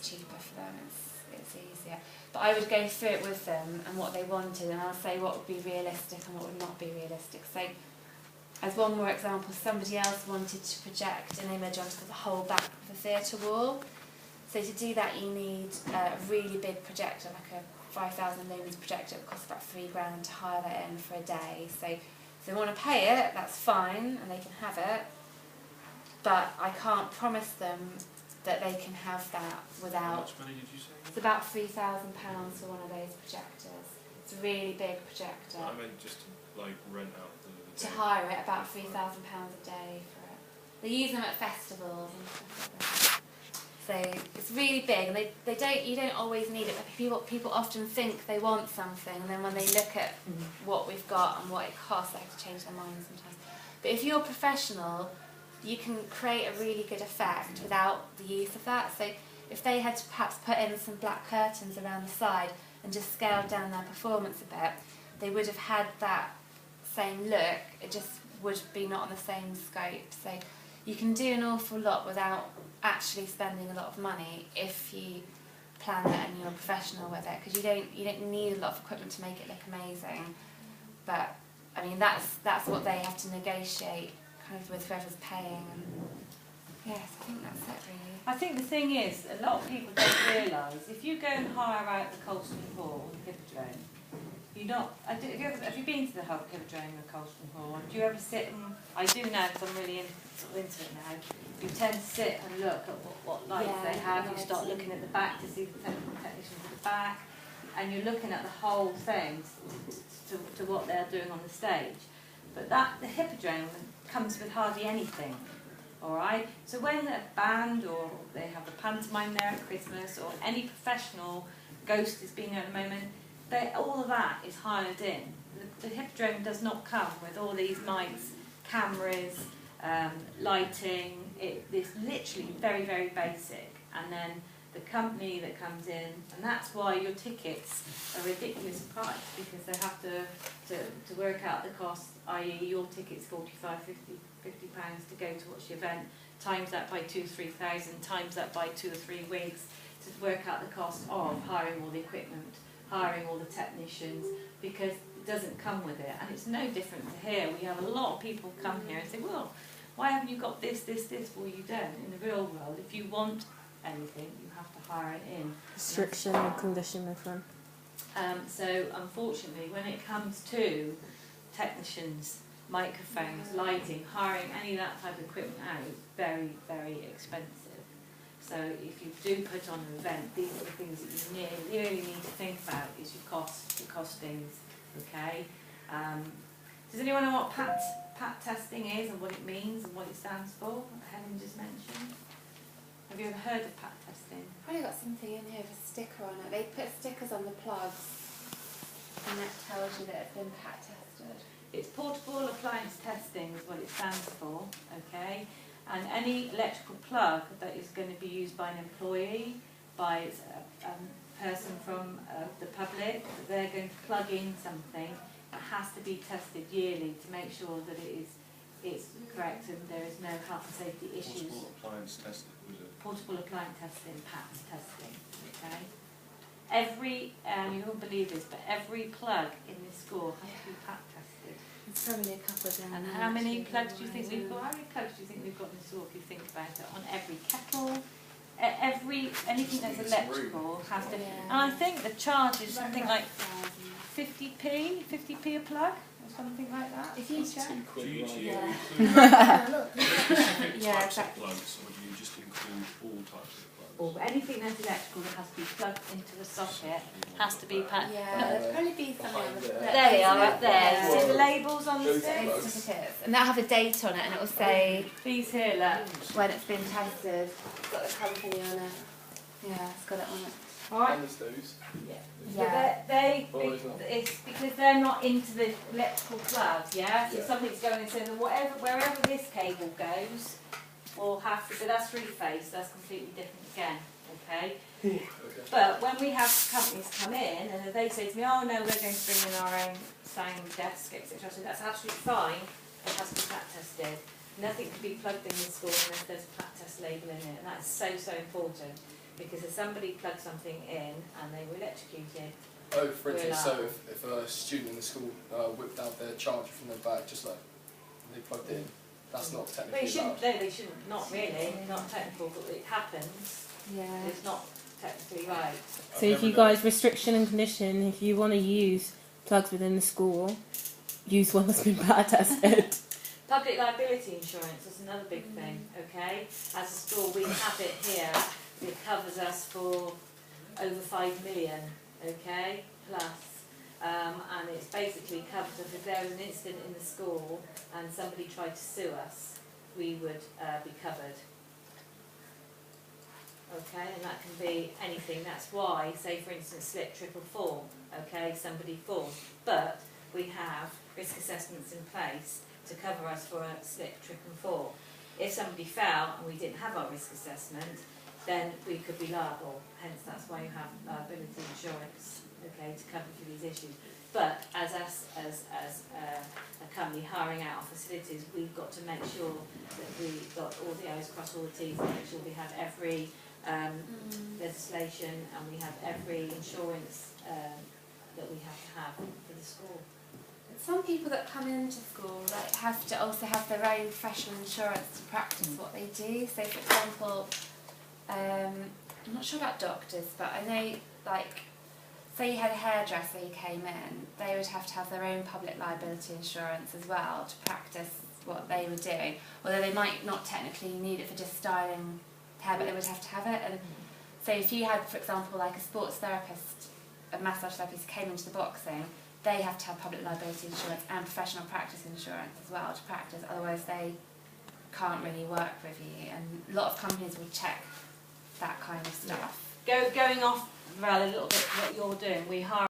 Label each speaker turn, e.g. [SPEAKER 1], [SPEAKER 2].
[SPEAKER 1] it's cheaper for them, it's easier. But I would go through it with them and what they wanted, and I'll say what would be realistic and what would not be realistic. So, as one more example, somebody else wanted to project an image onto the whole back of the theatre wall. So to do that, you need a really big projector, like a 5,000 lumens projector. It costs about £3,000 to hire that in for a day. So if they want to pay it, that's fine, and they can have it. But I can't promise them that they can have that without...
[SPEAKER 2] How much money did you say?
[SPEAKER 1] It's about £3,000 for one of those projectors. It's a really big projector.
[SPEAKER 2] I meant just to like rent out the
[SPEAKER 1] To hire it, about £3,000 a day for it. They use them at festivals and stuff like that. So it's really big, and you don't always need it. People often think they want something, and then when they look at what we've got and what it costs, they have to change their minds sometimes. But if you're professional, you can create a really good effect without the use of that. So if they had to perhaps put in some black curtains around the side and just scaled down their performance a bit, they would have had that same look. It just would be not on the same scope. So you can do an awful lot without actually spending a lot of money if you plan it and you're professional with it, because you don't need a lot of equipment to make it look amazing. But I mean, that's what they have to negotiate kind of with whoever's paying. And yes, I think that's it really.
[SPEAKER 3] I think the thing is, a lot of people don't realise, if you go and hire out the Colston Hall, the Hippodrome, have you been to the Hippodrome or Colston Hall? Do you ever sit and, I do now because I'm really into it now, you tend to sit and look at what lights they have, you start looking at the back to see the technicians at the back, and you're looking at the whole thing to what they're doing on the stage. But the Hippodrome comes with hardly anything. Alright, so when a band or they have a pantomime there at Christmas or any professional ghost is being there at the moment, all of that is hired in. The Hippodrome does not come with all these mics, cameras, lighting. It's literally very, very basic. And then the company that comes in, and that's why your tickets are a ridiculous price, because they have to work out the cost, i.e. your ticket's £45, £50 to go to watch the event, times that by 2,000-3,000, times that by 2 or 3 weeks to work out the cost of hiring all the equipment, hiring all the technicians, because it doesn't come with it. And it's no different to here. We have a lot of people come here and say, well, why haven't you got this? Well, you don't. In the real world, if you want anything, you have to hire it in.
[SPEAKER 4] Restriction and condition with them.
[SPEAKER 3] So unfortunately, when it comes to technicians, microphones, lighting, hiring any of that type of equipment out, it's very, very expensive. So if you do put on an event, these are the things that you really need to think about, is your costings, okay? Does anyone know what PAT testing is and what it means and what it stands for? Helen just mentioned. Have you ever heard of PAT testing?
[SPEAKER 1] Probably got something in here with a sticker on it. They put stickers on the plugs, and that tells you that it's been PAT tested.
[SPEAKER 3] It's portable appliance testing is what it stands for, okay? And any electrical plug that is going to be used by an employee, by a person from the public, that they're going to plug in something, it has to be tested yearly to make sure that it's correct and there is no health and safety issues.
[SPEAKER 2] Portable appliance testing, was it?
[SPEAKER 3] Portable appliance testing, PAT testing, okay? You won't believe this, but every plug in this school has to be PAT tested.
[SPEAKER 1] There's probably a couple of them.
[SPEAKER 3] And how many plugs do you think we've got? How many plugs do you think we've got in the store if you think about it? On every kettle, anything that's electrical has to. And I think the charge is something like 50p a plug, or something like that.
[SPEAKER 1] If you check.
[SPEAKER 2] Do you
[SPEAKER 1] Yeah.
[SPEAKER 2] specific
[SPEAKER 1] Yeah,
[SPEAKER 2] types
[SPEAKER 1] exactly.
[SPEAKER 2] of plugs, or do you just include all types of plugs?
[SPEAKER 3] Or anything that's electrical that has to be plugged into the socket has to be PAT.
[SPEAKER 1] Yeah, there'll probably be something on the
[SPEAKER 3] There they are, up there.
[SPEAKER 1] Yeah.
[SPEAKER 3] See the labels on the
[SPEAKER 1] Certificates.
[SPEAKER 3] sticks?
[SPEAKER 1] And they'll have a date on it, and it will say
[SPEAKER 3] These here, look.
[SPEAKER 1] when it's been tested. It's got the company on it. Yeah, it's got it on it.
[SPEAKER 3] Alright.
[SPEAKER 5] And the stoves.
[SPEAKER 1] Yeah.
[SPEAKER 3] It's because they're not into the electrical plugs, yeah? So
[SPEAKER 5] Yeah.
[SPEAKER 3] something's going in, so that wherever this cable goes, will have to, but that's three-phase, that's completely different again, okay?
[SPEAKER 5] Okay.
[SPEAKER 3] But when we have companies come in and they say to me, oh no, we're going to bring in our own sound desk, etc. So that's absolutely fine, it has to be PAT tested. Nothing can be plugged in the school unless there's a PAT test label in it, and that's so, so important. because if somebody plugged something in and they were electrocuted,
[SPEAKER 5] Oh, for instance,
[SPEAKER 3] We're
[SPEAKER 5] so
[SPEAKER 3] allowed.
[SPEAKER 5] if a student in the school whipped out their charger from their bag, just like they plugged it in, that's not
[SPEAKER 3] they
[SPEAKER 5] technically
[SPEAKER 3] shouldn't.
[SPEAKER 5] allowed.
[SPEAKER 3] No, they shouldn't. Not really. Not technical, but it happens.
[SPEAKER 1] Yeah.
[SPEAKER 3] It's not technically right.
[SPEAKER 4] So if you guys restriction and condition, if you want to use plugs within the school, use one that's been beta tested.
[SPEAKER 3] Public liability insurance is another big thing, okay? As a school, we have it here. It covers us for over 5 million, okay, plus. And it's basically covers us if there was an incident in the school and somebody tried to sue us, we would be covered. Okay, and that can be anything. That's why, say for instance, slip, trip or fall, okay, somebody falls. But we have risk assessments in place to cover us for a slip, trip and fall. If somebody fell and we didn't have our risk assessment, then we could be liable. Hence that's why you have liability insurance, okay, to cover for these issues. But as us, as a company hiring out our facilities, we've got to make sure that we've got all the O's, cross all the T's, and make sure we have every legislation and we have every insurance that we have to have for the school.
[SPEAKER 1] Some people that come into school like have to also have their own professional insurance to practice what they do. So, for example, I'm not sure about doctors, but I know, like, say you had a hairdresser who came in, they would have to have their own public liability insurance as well to practice what they were doing. Although they might not technically need it for just styling hair, but they would have to have it. And so if you had, for example, like a sports therapist, a massage therapist who came into the boxing, they have to have public liability insurance and professional practice insurance as well to practice, otherwise they can't really work with you. And a lot of companies will check that kind of stuff.
[SPEAKER 3] Going off, Val, a little bit what you're doing, we hire